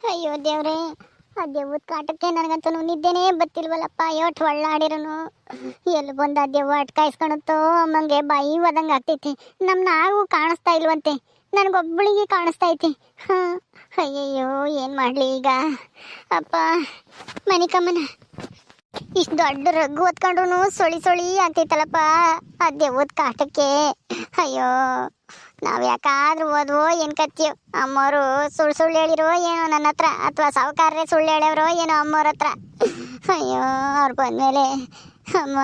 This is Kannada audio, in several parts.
ಅಯ್ಯೋ ದೇವ್ರೆ, ಆ ದೆವ್ವದ ಕಾಟಕ್ಕೆ ನನಗಂತೂ ನಿದ್ದೆನೇ ಬತ್ತಿಲ್ವಲ್ಲಪ್ಪ. ಎಷ್ಟು ಒಳ್ಳಾಡಿರೋನು ಎಲ್ಲಿ ಬಂದು ಆ ದೆವ್ವ ಅಟ್ಕಾಯಿಸ್ಕೊಳುತ್ತೋ ಅಮ್ಮಂಗೆ ಬಾಯಿ ಒದಂಗೆ ಆಗ್ತೈತಿ. ನಾವು ಕಾಣಿಸ್ತಾ ಇಲ್ವಂತೆ, ನನಗೊಬ್ಬಳಿಗೆ ಕಾಣಿಸ್ತಾ ಐತಿ. ಹಾಂ, ಅಯ್ಯಯ್ಯೋ ಏನು ಮಾಡಲಿ ಈಗ? ಅಪ್ಪ ಮನಿಕಮ್ಮನ ಇಷ್ಟು ದೊಡ್ಡ ರಗ್ಗು ಹೊತ್ಕೊಂಡ್ರು ಸೊಳಿ ಆಗ್ತೈತಲ್ಲಪ್ಪ ಆ ದೆವ್ವದ ಕಾಟಕ್ಕೆ. ಅಯ್ಯೋ, ನಾವು ಯಾಕಾದ್ರೂ ಓದ್ವೋ ಏನು ಕತ್ತೀವಿ? ಅಮ್ಮವರು ಸುಳ್ಳು ಹೇಳಿರೋ ಏನೋ ನನ್ನ ಹತ್ರ, ಅಥವಾ ಸಾಹುಕಾರರೇ ಸುಳ್ಳು ಹೇಳ್ಯವ್ರೋ ಏನೋ ಅಮ್ಮವ್ರ ಹತ್ರ. ಅಯ್ಯೋ, ಅವ್ರು ಬಂದಮೇಲೆ ಅಮ್ಮ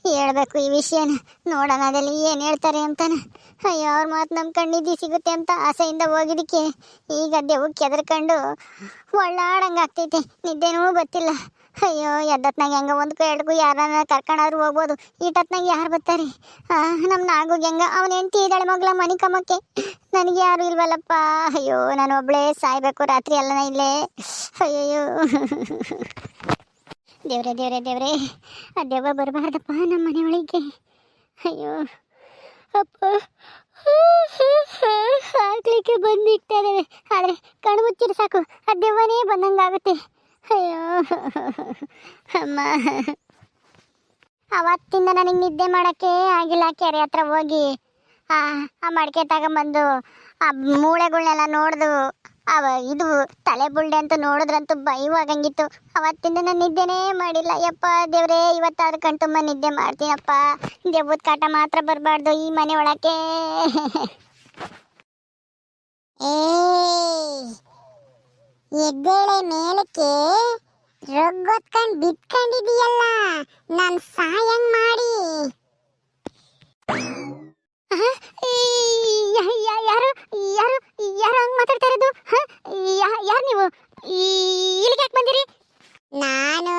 ಹೇಳ್ಬೇಕು ಈ ವಿಷಯನ, ನೋಡೋಣ ಅದಲ್ಲಿ ಏನು ಹೇಳ್ತಾರೆ ಅಂತಾನೆ. ಅಯ್ಯೋ, ಅವ್ರ ಮಾತು ನಮ್ಮ ಕಣ್ಣಿದ್ದು ಸಿಗುತ್ತೆ ಅಂತ ಆಸೆಯಿಂದ ಹೋಗಿದ್ದಕ್ಕೆ ಈಗ ದೆವ್ವಕ್ಕೆ ಹೆದರ್ಕೊಂಡು ಒಳ್ಳಾಡಂಗೆ ಆಗ್ತೈತೆ, ನಿದ್ದೆನೂ ಗೊತ್ತಿಲ್ಲ. ಅಯ್ಯೋ, ಎದ್ದತ್ನಾಗ ಹೆಂಗ ಒಂದಕ್ಕೂ ಎರಡಕ್ಕೂ ಯಾರನ್ನ ಕರ್ಕೊಂಡಾದ್ರೂ ಹೋಗ್ಬೋದು, ಈಟತ್ನಾಗ ಯಾರು ಬರ್ತಾರೆ? ನಮ್ಮ ನಾಗುಗೆ ಹೆಂಗ ಅವನ ಹೆಂಡತಿ ಇದ್ದಾಳೆ ಮಗ್ಲ ಮನಿಕಮ್ಮಕ್ಕೆ, ನನಗೆ ಯಾರು ಇಲ್ವಲ್ಲಪ್ಪ. ಅಯ್ಯೋ, ನಾನು ಒಬ್ಬಳೇ ಸಾಯ್ಬೇಕು ರಾತ್ರಿ ಅಲ್ಲನ ಇಲ್ಲೇ. ಅಯ್ಯಯ್ಯೋ ದೇವ್ರೆ ದೇವ್ರೆ ದೇವ್ರೆ, ಆ ದೆವ್ವ ಬರಬಾರ್ದಪ್ಪ ನಮ್ಮ ಮನೆ ಒಳಗೆ. ಅಯ್ಯೋ ಅಪ್ಪ, ಹಾಕ್ಲಿಕ್ಕೆ ಬಂದಿಟ್ಟಿದ್ದೇವೆ, ಆದರೆ ಕಣ್ಣು ಮುಚ್ಚಿರು ಸಾಕು ಆ ದೆವ್ವನೇ ಬಂದಂಗಾಗುತ್ತೆ. ಅಯ್ಯೋ ಅಮ್ಮ, ಅವತ್ತಿಂದ ನನಗೆ ನಿದ್ದೆ ಮಾಡೋಕ್ಕೆ ಆಗಿಲ್ಲ. ಕೆರೆ ಹತ್ರ ಹೋಗಿ ಆ ಮಡಿಕೆ ತಗೊಂಬಂದು ಆ ಮೂಳೆಗಳನ್ನೆಲ್ಲ ನೋಡ್ದು ಇದು ತಲೆ ಬುಳ್ಳೆ ಅಂತ ನೋಡಿದ್ರಂತೂ ಭಯವಾಗಂಗಿತ್ತು. ಅವತ್ತಿಂದ ನಾನು ನಿದ್ದೆನೇ ಮಾಡಿಲ್ಲ. ಯಪ್ಪ ದೇವ್ರೇ, ಇವತ್ತಾದ್ರೂ ಕಣ್ತುಂಬ ನಿದ್ದೆ ಮಾಡ್ತೀನಪ್ಪ. ದೆವ್ವದ ಕಾಟ ಮಾತ್ರ ಬರಬಾರ್ದು ಈ ಮನೆ ಒಳಕ್ಕೆ. ಎದ್ದೇಳೆ ಮೇಲಕ್ಕೆ, ರೊಗ್ಗೊತ್ಕೊಂಡು ಬಿತ್ಕೊಂಡಿದೀಯಲ್ಲ, ನಾನು ಸಾಯಂಗ್ ಮಾಡಿ. ಯಾರು ಯಾರು ಯಾರು ಹಂಗೆ ಮಾತಾಡ್ತಾ ಇರೋದು? ಯಾರು ನೀವು? ಇಲ್ಲಿಗೆ ಯಾಕೆ ಬಂದಿರಿ? ನಾನು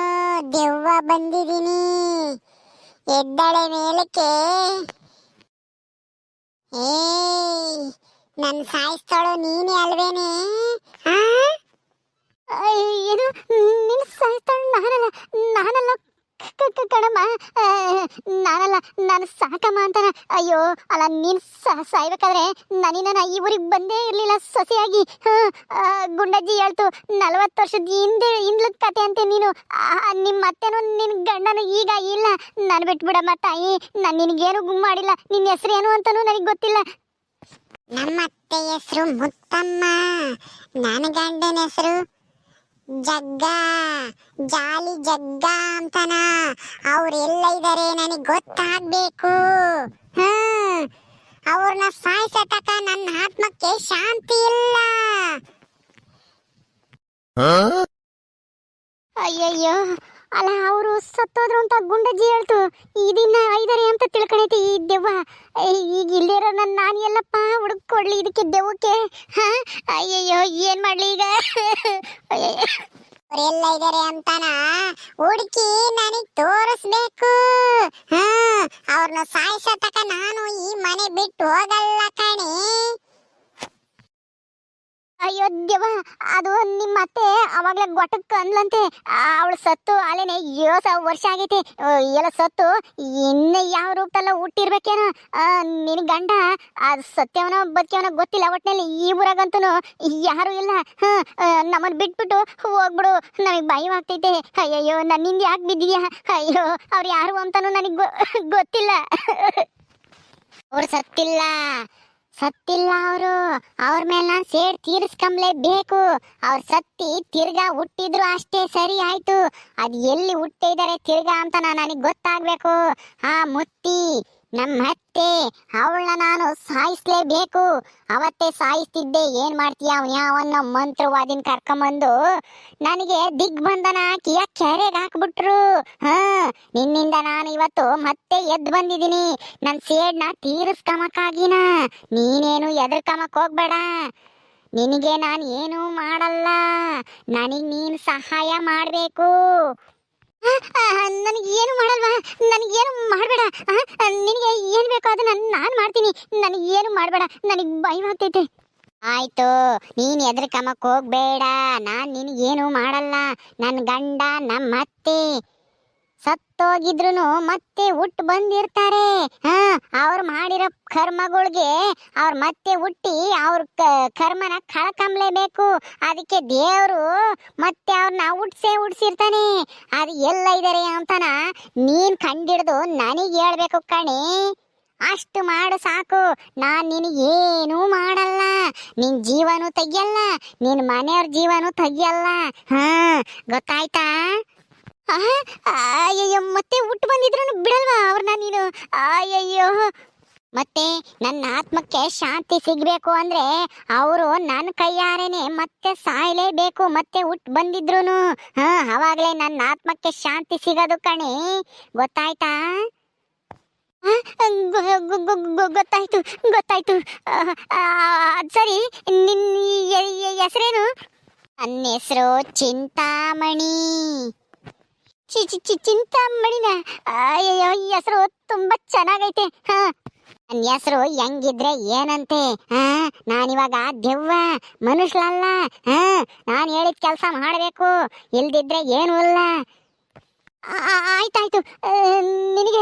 ದೆವ್ವ ಬಂದಿದ್ದೀನಿ. ಎದ್ದೇಳೆ ಮೇಲಕ್ಕೆ. ನನ್ನ ಸಾಯಿಸ್ತಾಳೋ ನೀನೇ ಅಲ್ವೇನೆ? ಏನು ನಿನ್ನ ಸಾಯಿಸ್ತಾಳು? ನಾನಲ್ಲ ಕಣಮ್ಮ, ನಾನಲ್ಲ, ನಾನು ಸಾಕಮ್ಮ ಅಂತಾನ. ಅಯ್ಯೋ ಅಲ್ಲ, ನೀನು ಸಾಯ್ಬೇಕಾದ್ರೆ ನನ್ನನ್ನ ಈ ಊರಿಗೆ ಬಂದೇ ಇರಲಿಲ್ಲ ಸೊಸೆಯಾಗಿ. ಗುಂಡಜ್ಜಿ ಹೇಳ್ತು 40 ವರ್ಷದ ಹಿಂದ್ಲದ ಕತೆ ಅಂತೆ ನೀನು. ನಿಮ್ಮ ಅತ್ತೆನೂ ನಿನ್ನ ಗಂಡನೂ ಈಗ ಇಲ್ಲ. ನಾನು ಬಿಟ್ಬಿಡಮ್ಮ ತಾಯಿ, ನಾನು ನಿನಗೇನು ಮಾಡಿಲ್ಲ. ನಿನ್ನ ಹೆಸರು ಏನು ಅಂತನೂ ನನಗೆ ಗೊತ್ತಿಲ್ಲ. ನಮ್ಮ ಅತ್ತೆ ಹೆಸರು ಮುತ್ತಮ್ಮ, ನನ್ನ ಗಂಡನ ಹೆಸರು ಜಗ್ಗ, ಜಾಲಿ ಜಗ್ಗ ಅಂತನ. ಅವ್ರೆಲ್ಲ ಇದ್ದಾರೆ ನನಗೆ ಗೊತ್ತಾಗ್ಬೇಕು. ಅವ್ರನ್ನ ಸಾಯಿಸತಕ ನನ್ನ ಆತ್ಮಕ್ಕೆ ಶಾಂತಿ ಇಲ್ಲ. ಅಯ್ಯಯ್ಯೋ, ಅಲ್ಲ ಅವರು ಸತ್ತೋದ್ರು ಅಂತ ಗುಂಡಜ್ಜಿ ಹೇಳ್ತು. ಇದನ್ನ ಐದರೆ ಅಂತ ತಿಳ್ಕೊಂಡೈತಿ ಈ ದೆವ್ವ. ಈಗ ಇಲ್ಲಿರೋ ನಾನು ಎಲ್ಲಪ್ಪ ಹುಡುಕೊಡ್ಲಿ ಇದಕ್ಕೆ ದೆವ್ವಕ್ಕೆ? ಅಯ್ಯಯ್ಯೋ, ಏನ್ ಮಾಡ್ಲಿ ಈಗ? ಅವರೆಲ್ಲ ಇದ್ದಾರೆ ಅಂತಾನ ಹುಡುಕಿ ನನಗೆ ತೋರಿಸ್ಬೇಕು. ಅವ್ರನ್ನ ಸಾಯಿಸತಕ ನಾನು ಈ ಮನೆ ಬಿಟ್ಟು ಹೋಗಲ್ಲ ಕಣೆ. ಅಯ್ಯೋ ದೆವ್ವ, ಅದು ನಿಮ್ಮ ಅತ್ತೆ ಅವಾಗಲೇ ಗೊಟ್ಟಕ್ಕೆ ಅಂದ್ಲಂತೆ. ಅವಳು ಸತ್ತು ಅಲ್ಲೇನೆ 7,000 ವರ್ಷ ಆಗೈತಿ. ಎಲ್ಲ ಸತ್ತು ಇನ್ನು ಯಾವ ರೂಪದಲ್ಲ ಹುಟ್ಟಿರ್ಬೇಕೇನೋ. ನಿನ್ನ ಗಂಡ ಅದು ಸತ್ಯವನೋ ಬದುಕ್ಯವನೋ ಗೊತ್ತಿಲ್ಲ. ಒಟ್ಟಿನಲ್ಲಿ ಈ ಊರಾಗಂತೂ ಯಾರು ಇಲ್ಲ. ನಮ್ಮನ್ನು ಬಿಟ್ಬಿಟ್ಟು ಹೋಗ್ಬಿಡು, ನಮಗೆ ಭಯವಾಗ್ತೈತೆ. ಅಯ್ಯಯ್ಯೋ, ನನ್ನಿಂದ ಯಾಕೆ ಬಿದ್ದಿದ್ಯಾ? ಅಯ್ಯೋ, ಅವ್ರು ಯಾರು ಅಂತನೂ ನನಗೆ ಗೊತ್ತಿಲ್ಲ. ಅವ್ರು ಸತ್ತಿಲ್ಲ ಅವರು. ಅವ್ರ ಮೇಲೆ ನಾನು ಸೇಡ್ ತೀರಿಸ್ಕೊಂಬ್ಲೇಬೇಕು. ಅವ್ರು ಸತ್ತಿ ತಿರ್ಗಾ ಹುಟ್ಟಿದ್ರು ಅಷ್ಟೇ ಸರಿ ಆಯ್ತು. ಅದು ಎಲ್ಲಿ ಹುಟ್ಟಿದ್ದಾರೆ ತಿರ್ಗಾ ಅಂತ ನನಗೆ ಗೊತ್ತಾಗಬೇಕು. ಮುತ್ತಿ ನಮ್ಮ ಅತ್ತೆ, ಅವಳನ್ನ ನಾನು ಸಾಯಿಸ್ಲೇಬೇಕು. ಅವತ್ತೇ ಸಾಯಿಸ್ತಿದ್ದೆ. ಏನು ಮಾಡ್ತೀಯ? ಅವನು ಯಾವನ್ನ ಮಂತ್ರವಾದಿನ ಕರ್ಕೊಂಬಂದು ನನಗೆ ದಿಗ್ಬಂಧನ ಹಾಕಿ ಕೆರೆಗೆ ಹಾಕ್ಬಿಟ್ರು. ನಿನ್ನಿಂದ ನಾನು ಇವತ್ತು ಮತ್ತೆ ಎದ್ದು ಬಂದಿದ್ದೀನಿ. ನನ್ನ ಸೇಡ್ನ ತೀರಿಸ್ಕಮಕ್ಕಾಗಿನ. ನೀನೇನು ಎದುರ್ಕಮಕ್ ಹೋಗ್ಬೇಡ. ನಿನಗೆ ನಾನು ಏನೂ ಮಾಡಲ್ಲ. ನನಗೆ ನೀನು ಸಹಾಯ ಮಾಡಬೇಕು. ನನಗೇನು ಮಾಡಲ್ವಾ? ನನಗೇನು ಮಾಡಬೇಡ. ನಿನಗೆ ಏನು ಬೇಕೋ ಅದನ್ನ ನಾನು ಮಾಡ್ತೀನಿ. ನನಗೇನು ಮಾಡಬೇಡ, ನನಗೆ ಭಯವಾಗ್ತೈತೆ. ಆಯ್ತು, ನೀನು ಎದುರ್ಕಮಕ್ಕೆ ಹೋಗ್ಬೇಡ. ನಾನು ನಿನಗೇನು ಮಾಡಲ್ಲ. ನನ್ನ ಗಂಡ ನಮ್ಮ ಅತ್ತೆ ಸತ್ತೋಗಿದ್ರು ಮತ್ತೆ ಹುಟ್ಟು ಬಂದಿರ್ತಾರೆ. ಅವ್ರು ಮಾಡಿರೋ ಕರ್ಮಗಳಿಗೆ ಅವ್ರು ಮತ್ತೆ ಹುಟ್ಟಿ ಅವ್ರ ಕರ್ಮನ ಕಳ್ಕೊಂಬ್ಲೇಬೇಕು. ಅದಕ್ಕೆ ದೇವರು ಮತ್ತೆ ಅವ್ರನ್ನ ಹುಡ್ಸಿರ್ತಾನೆ. ಅದು ಎಲ್ಲ ಇದಾರೆ ಅಂತನ ನೀನ್ ಕಂಡಿಡ್ದು ನನಗೆ ಹೇಳ್ಬೇಕು ಕಣೆ. ಅಷ್ಟು ಮಾಡು ಸಾಕು. ನಾನ್ ನಿನಗೇನೂ ಮಾಡಲ್ಲ. ನಿನ್ ಜೀವನೂ ತೆಗಿಯಲ್ಲ, ನಿನ್ ಮನೆಯವ್ರ ಜೀವನೂ ತೆಗಿಯಲ್ಲ. ಗೊತ್ತಾಯ್ತಾ? ಅಯ್ಯಯ್ಯೋ, ಮತ್ತೆ ಹುಟ್ಟು ಬಂದಿದ್ರು ಬಿಡಲ್ವಾ ಅವ್ರನ್ನ ನೀನು? ಅಯ್ಯಯ್ಯೋ, ಮತ್ತೆ ನನ್ನ ಆತ್ಮಕ್ಕೆ ಶಾಂತಿ ಸಿಗ್ಬೇಕು ಅಂದ್ರೆ ಅವರು ನನ್ನ ಕೈಯಾರೇನೆ ಮತ್ತೆ ಸಾಯಲೇಬೇಕು. ಮತ್ತೆ ಹುಟ್ಟು ಬಂದಿದ್ರು ಅವಾಗಲೇ ನನ್ನ ಆತ್ಮಕ್ಕೆ ಶಾಂತಿ ಸಿಗೋದು ಕಣೆ. ಗೊತ್ತಾಯ್ತಾ? ಗೊತ್ತಾಯ್ತು ಗೊತ್ತಾಯ್ತು. ಸರಿ, ನಿನ್ನ ಹೆಸರೇನು? ನನ್ನ ಹೆಸರು ಚಿಂತಾಮಣಿ. ಚಿಂತಾಮಣಿನ? ಅಯ್ಯೋ, ಈ ಹೆಸರು ತುಂಬಾ ಚೆನ್ನಾಗೈತೆ. ನನ್ನ ಹೆಸರು ಹೆಂಗಿದ್ರೆ ಏನಂತೆ? ನಾನಿವಾಗ ದೆವ್ವ, ಮನುಷ್ಯಲ್ಲ. ನಾನು ಹೇಳಿದ ಕೆಲಸ ಮಾಡಬೇಕು, ಇಲ್ದಿದ್ರೆ ಏನೂ ಇಲ್ಲ. ಆಯ್ತಾಯ್ತು, ನಿನಗೆ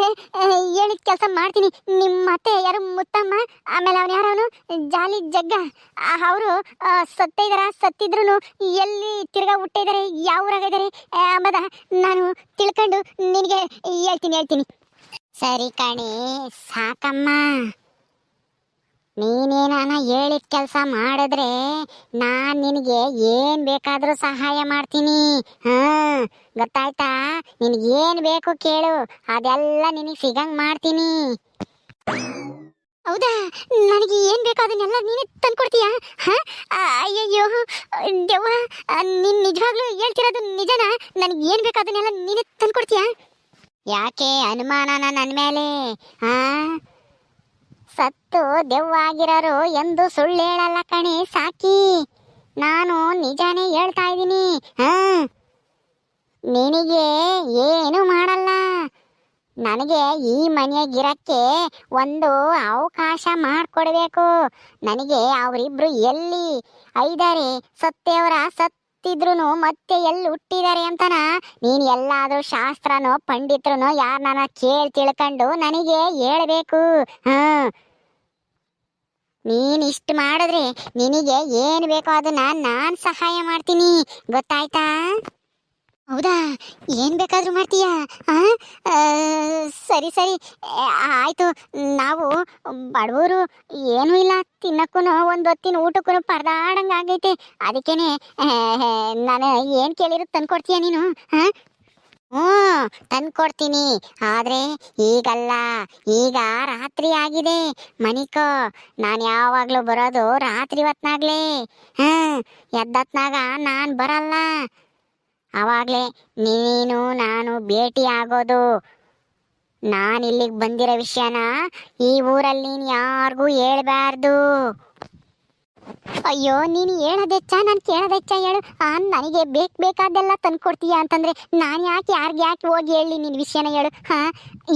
ಹೇಳಿದ ಕೆಲಸ ಮಾಡ್ತೀನಿ. ನಿಮ್ಮ ಅತ್ತೆ ಯಾರು? ಮುತ್ತಮ್ಮ. ಆಮೇಲೆ ಅವನು ಯಾರವನು? ಜಾಲಿ ಜಗ್ಗ. ಅವರು ಸತ್ತಿದ್ರು ಎಲ್ಲಿ ತಿರ್ಗಾ ಹುಟ್ಟಿದ್ದಾರೆ, ಯಾವ ಊರಾಗಿದ್ದಾರೆ ಅಂಬದ ನಾನು ತಿಳ್ಕೊಂಡು ನಿನಗೆ ಹೇಳ್ತೀನಿ. ಸರಿ ಕಣೆ, ಸಾಕಮ್ಮ. ನೀನೇನಾನ ಹೇಳಿದ ಕೆಲಸ ಮಾಡಿದ್ರೆ ನಾನು ನಿನಗೆ ಏನು ಬೇಕಾದರೂ ಸಹಾಯ ಮಾಡ್ತೀನಿ. ಗೊತ್ತಾಯ್ತಾ? ನಿನಗೇನು ಬೇಕು ಕೇಳು, ಅದೆಲ್ಲ ನಿನಗೆ ಸಿಗಂಗೆ ಮಾಡ್ತೀನಿ. ಹೌದಾ? ನನಗೆ ಏನು ಬೇಕು ಅದನ್ನೆಲ್ಲ ನೀನೇ ತಂದ್ಕೊಡ್ತೀಯಾ? ಅಯ್ಯಯ್ಯೋ ದೆವ್ವ, ನೀನು ನಿಜವಾಗ್ಲೂ ಹೇಳ್ತಿರೋದು ನಿಜನಾ? ನನಗೆ ಏನು ಬೇಕು ಅದನ್ನೆಲ್ಲ ನೀನೇ ತಂದ್ಕೊಡ್ತೀಯಾ? ಯಾಕೆ ಅನುಮಾನನ ನನ್ನ ಮೇಲೆ? ಸತ್ತು ದೆವ್ವಾಗಿರೋರು ಎಂದು ಸುಳ್ಳು ಹೇಳಲ್ಲ ಕಣೆ ಸಾಕಿ. ನಾನು ನಿಜಾನೇ ಹೇಳ್ತಾ ಇದ್ದೀನಿ. ನಿನಗೆ ಏನು ಮಾಡಲ್ಲ. ನನಗೆ ಈ ಮನೆಯಾಗಿರಕ್ಕೆ ಒಂದು ಅವಕಾಶ ಮಾಡಿಕೊಡ್ಬೇಕು. ನನಗೆ ಅವರಿಬ್ರು ಎಲ್ಲಿ ಐದಾರೆ ಸತ್ತೇವರ ಸತ್ತಿದ್ರು ಮತ್ತೆ ಎಲ್ಲಿ ಹುಟ್ಟಿದ್ದಾರೆ ಅಂತನ ನೀನು ಎಲ್ಲಾದರೂ ಶಾಸ್ತ್ರನೋ ಪಂಡಿತರನೋ ಯಾರನ್ನ ತಿಳ್ಕೊಂಡು ನನಗೆ ಹೇಳ್ಬೇಕು. ನೀನ್ ಇಷ್ಟು ಮಾಡಿದ್ರೆ ನಿನಗೆ ಏನು ಬೇಕೋ ಅದನ್ನ ನಾನು ಸಹಾಯ ಮಾಡ್ತೀನಿ. ಗೊತ್ತಾಯ್ತಾ? ಹೌದಾ? ಏನು ಬೇಕಾದ್ರೂ ಮಾಡ್ತೀಯಾ? ಸರಿ ಆಯ್ತು. ನಾವು ಬಡವರು, ಏನೂ ಇಲ್ಲ, ತಿನ್ನಕ್ಕೂ ಒಂದು ಹೊತ್ತಿನ ಊಟಕ್ಕೂ ಪರದಾಡಂಗಾಗೈತೆ. ಅದಕ್ಕೇನೆ ನಾನು ಏನು ಕೇಳಿರೋ ತಂದ್ಕೊಡ್ತೀಯ ನೀನು? ತಂದ್ಕೊಡ್ತೀನಿ. ಆದ್ರೆ ಈಗಲ್ಲ, ಈಗ ರಾತ್ರಿ ಆಗಿದೆ. ಮನಿಕೋ, ನಾನು ಯಾವಾಗ್ಲೂ ಬರೋದು ರಾತ್ರಿ ಹೊತ್ನಾಗ್ಲೇ. ಎದ್ದತ್ನಾಗ ನಾನು ಬರಲ್ಲ. ಅವಾಗ್ಲೇ ನೀನು ನಾನು ಭೇಟಿ ಆಗೋದು. ನಾನು ಇಲ್ಲಿಗೆ ಬಂದಿರೋ ವಿಷಯನ ಈ ಊರಲ್ಲಿ ನೀನು ಯಾರಿಗೂ ಹೇಳ್ಬಾರ್ದು. ಅಯ್ಯೋ, ನೀನು ಹೇಳೋದೆಚ್ಚ, ನಾನು ಕೇಳೋದೆಚ್ಚ ಹೇಳು. ನನಗೆ ಬೇಕಾದೆಲ್ಲ ತಂದ್ಕೊಡ್ತೀಯ ಅಂತಂದ್ರೆ ನಾನು ಯಾಕೆ ಹೋಗಿ ಹೇಳಿ ನಿನ್ನ ವಿಷಯನ ಹೇಳು.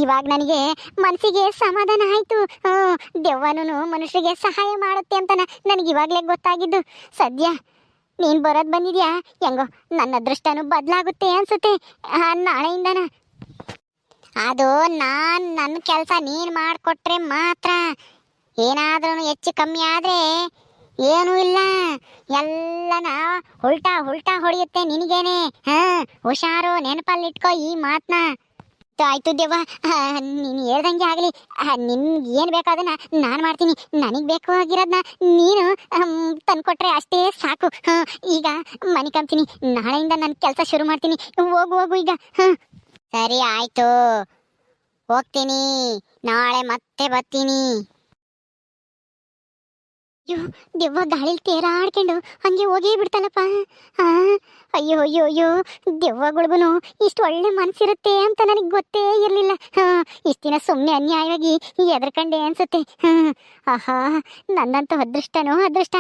ಇವಾಗ ನನಗೆ ಮನಸ್ಸಿಗೆ ಸಮಾಧಾನ ಆಯಿತು. ದೆವ್ವನೂ ಮನುಷ್ಯರಿಗೆ ಸಹಾಯ ಮಾಡುತ್ತೆ ಅಂತ ನನಗೆ ಇವಾಗಲೇ ಗೊತ್ತಾಗಿದ್ದು. ಸದ್ಯ ನೀನು ಬರೋದು ಬಂದಿದ್ಯಾ, ಹೆಂಗೋ ನನ್ನ ಅದೃಷ್ಟನೂ ಬದಲಾಗುತ್ತೆ ಅನ್ಸುತ್ತೆ ನಾಳೆಯಿಂದನ. ಅದು ನನ್ನ ಕೆಲಸ ನೀನು ಮಾಡಿಕೊಟ್ರೆ ಮಾತ್ರ. ಏನಾದ್ರೂ ಹೆಚ್ಚು ಕಮ್ಮಿ ಆದರೆ ಏನೂ ಇಲ್ಲ, ಎಲ್ಲನ ಉಲ್ಟಾ ಹೊಡೆಯುತ್ತೆ ನಿನಗೇನೆ. ಹುಷಾರು, ನೆನಪಲ್ಲಿಟ್ಕೋ ಈ ಮಾತನ್ನ. ಆಯ್ತು ದೆವ್ವ, ನೀನು ಹೇಳ್ದಂಗೆ ಆಗಲಿ. ನಿನ್ಗೆ ಏನು ಬೇಕಾದನ್ನ ನಾನು ಮಾಡ್ತೀನಿ. ನನಗೆ ಬೇಕಾಗಿರೋದನ್ನ ನೀನು ತಂದ್ಕೊಟ್ರೆ ಅಷ್ಟೇ ಸಾಕು. ಈಗ ಮನೆ ಕಂಬ್ತೀನಿ, ನಾಳೆಯಿಂದ ನನ್ನ ಕೆಲಸ ಶುರು ಮಾಡ್ತೀನಿ. ಹೋಗು ಈಗ. ಸರಿ ಆಯ್ತು, ಹೋಗ್ತೀನಿ. ನಾಳೆ ಮತ್ತೆ ಬರ್ತೀನಿ. ಅಯ್ಯೋ, ದೆವ್ವ ಗಾಳಿಲಿ ತೇರಾಡ್ಕೊಂಡು ಹಂಗೆ ಹೋಗೇ ಬಿಡ್ತಾನಪ್ಪ. ಅಯ್ಯೋ, ದೆವ್ವಗಳಿಗೂ ಇಷ್ಟು ಒಳ್ಳೆ ಮನಸ್ಸಿರುತ್ತೆ ಅಂತ ನನಗೆ ಗೊತ್ತೇ ಇರಲಿಲ್ಲ. ಇಷ್ಟು ದಿನ ಸುಮ್ಮನೆ ಅನ್ಯಾಯವಾಗಿ ಎದ್ರಕಂಡೆ ಅನ್ಸುತ್ತೆ. ಆಹಾ, ನನ್ನಂತೂ ಅದೃಷ್ಟನೋ ಅದೃಷ್ಟ.